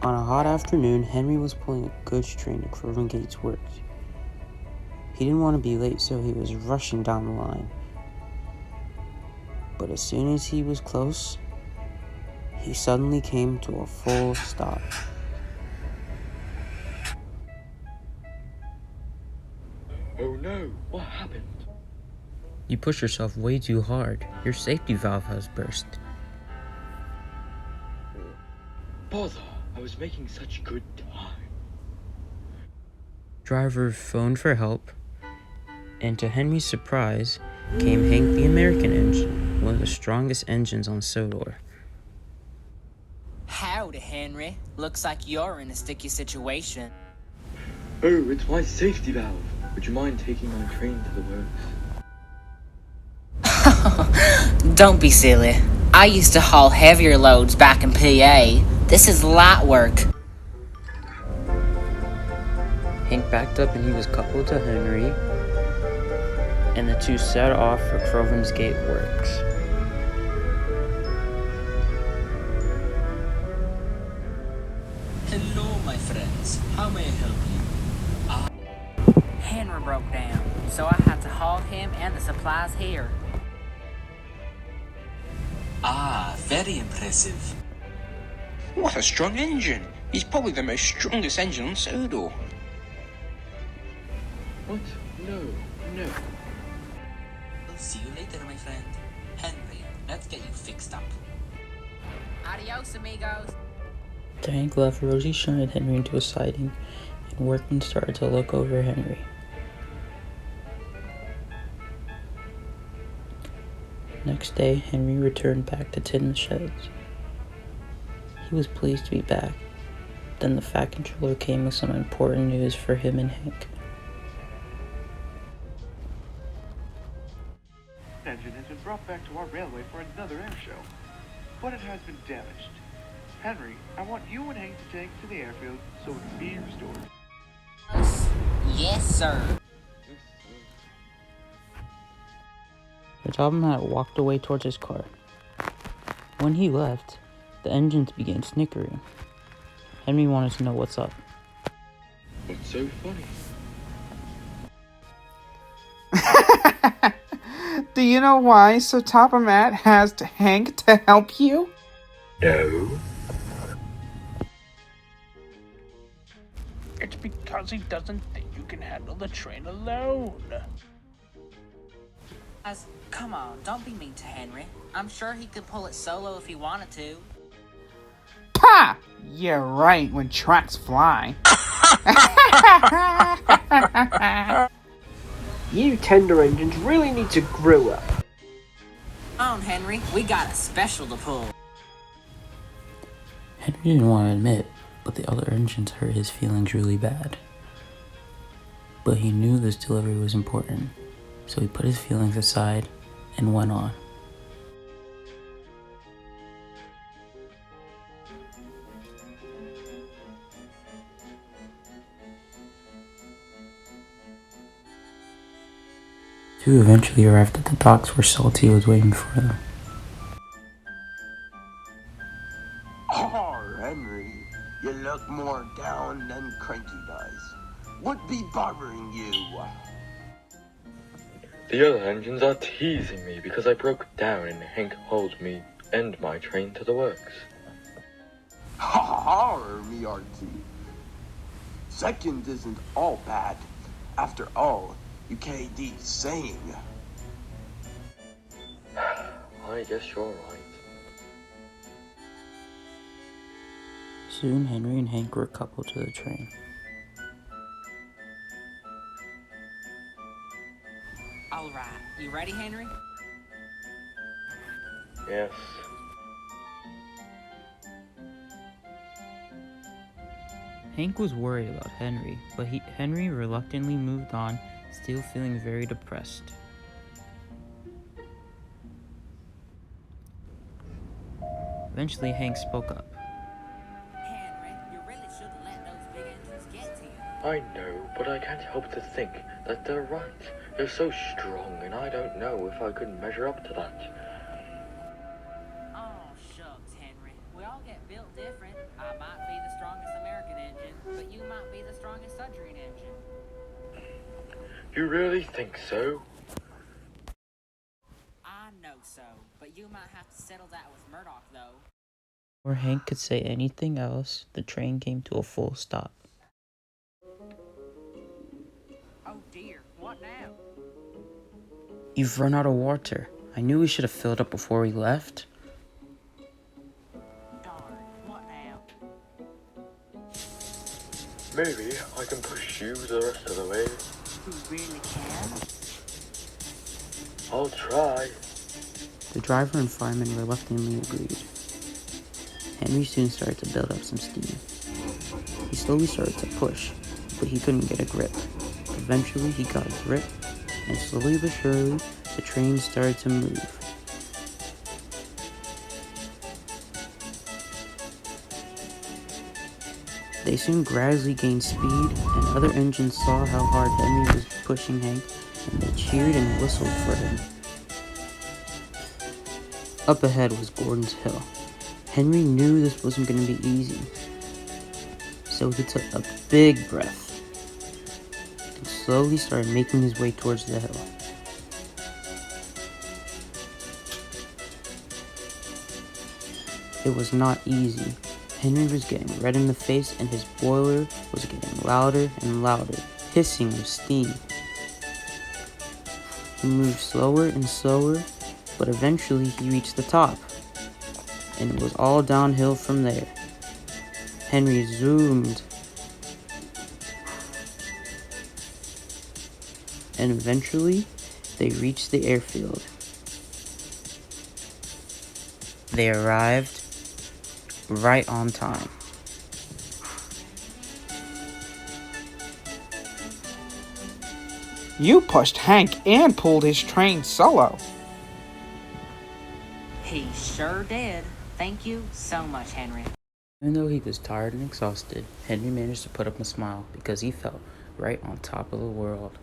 On a hot afternoon, Henry was pulling a goods train to Croven Gates Works. He didn't want to be late, so he was rushing down the line. But as soon as he was close, he suddenly came to a full stop. Oh no, what happened? You pushed yourself way too hard. Your safety valve has burst. Bother, I was making such good time. Driver phoned for help, and to Henry's surprise, came Hank the American engine, one of the strongest engines on Sodor. Howdy, Henry. Looks like you're in a sticky situation. Oh, it's my safety valve. Would you mind taking my train to the works? Don't be silly. I used to haul heavier loads back in PA. This is light work. Hank backed up and he was coupled to Henry, and the two set off for Croven's Gate Works. Hello, my friends. How may I help you? Henry broke down, so I had to haul him and the supplies here. Ah, very impressive. What a strong engine! He's probably the most strongest engine on Sodor. What? No. I'll see you later, my friend. Henry, let's get you fixed up. Adios, amigos. After Hank left, Rosie shunted Henry into a siding, and workmen started to look over Henry. Next day, Henry returned back to Tin Sheds. He was pleased to be back. Then the Fat Controller came with some important news for him and Hank. The engine has been brought back to our railway for another air show, but it has been damaged. Henry, I want you and Hank to take it to the airfield so it can be restored. Yes, sir. The Jobman walked away towards his car. When he left, the engines began snickering. Henry wanted to know what's up. What's so funny? Do you know why So Top-O-Mat has Hank to help you? No. It's because he doesn't think you can handle the train alone. Guys, come on, don't be mean to Henry. I'm sure he could pull it solo if he wanted to. Pah! You're right when tracks fly. You tender engines really need to grow up. Come on, Henry, we got a special to pull. Henry didn't want to admit, but the other engines hurt his feelings really bad. But he knew this delivery was important, so he put his feelings aside and went on. Two eventually arrived at the docks where Salty was waiting for them. Oh, Henry, you look more down than Cranky does. What be bothering you? The other engines are teasing me because I broke down and Hank hauled me and my train to the works. Ha ha, me artsy. Second isn't all bad. After all, you KD saying. I guess you're right. Soon, Henry and Hank were coupled to the train. Alright, you ready, Henry? Yes. Hank was worried about Henry, but Henry reluctantly moved on, still feeling very depressed. Eventually, Hank spoke up. Henry, you really shouldn't let those big engines get to you. I know, but I can't help to think that they're right. They're so strong, and I don't know if I could measure up to that. Oh, shucks, Henry. We all get built different. I might be the strongest but you might be the strongest submarine engine. You really think so? I know so, but you might have to settle that with Murdoch, though. Before Hank could say anything else, the train came to a full stop. Oh dear, what now? You've run out of water. I knew we should have filled up before we left. Darn, what now? Maybe I can push you the rest of the way. You really can? I'll try. The driver and fireman reluctantly agreed. Henry soon started to build up some steam. He slowly started to push, but he couldn't get a grip. Eventually, he got a grip, and slowly but surely, the train started to move. They soon gradually gained speed, and other engines saw how hard Henry was pushing Hank, and they cheered and whistled for him. Up ahead was Gordon's Hill. Henry knew this wasn't going to be easy, so he took a big breath and slowly started making his way towards the hill. It was not easy. Henry was getting red in the face and his boiler was getting louder and louder, hissing with steam. He moved slower and slower, but eventually he reached the top, and it was all downhill from there. Henry zoomed, and eventually they reached the airfield. They arrived right on time. You pushed Hank and pulled his train solo. He sure did. Thank you so much, Henry. Even though he was tired and exhausted, Henry managed to put up a smile because he felt right on top of the world.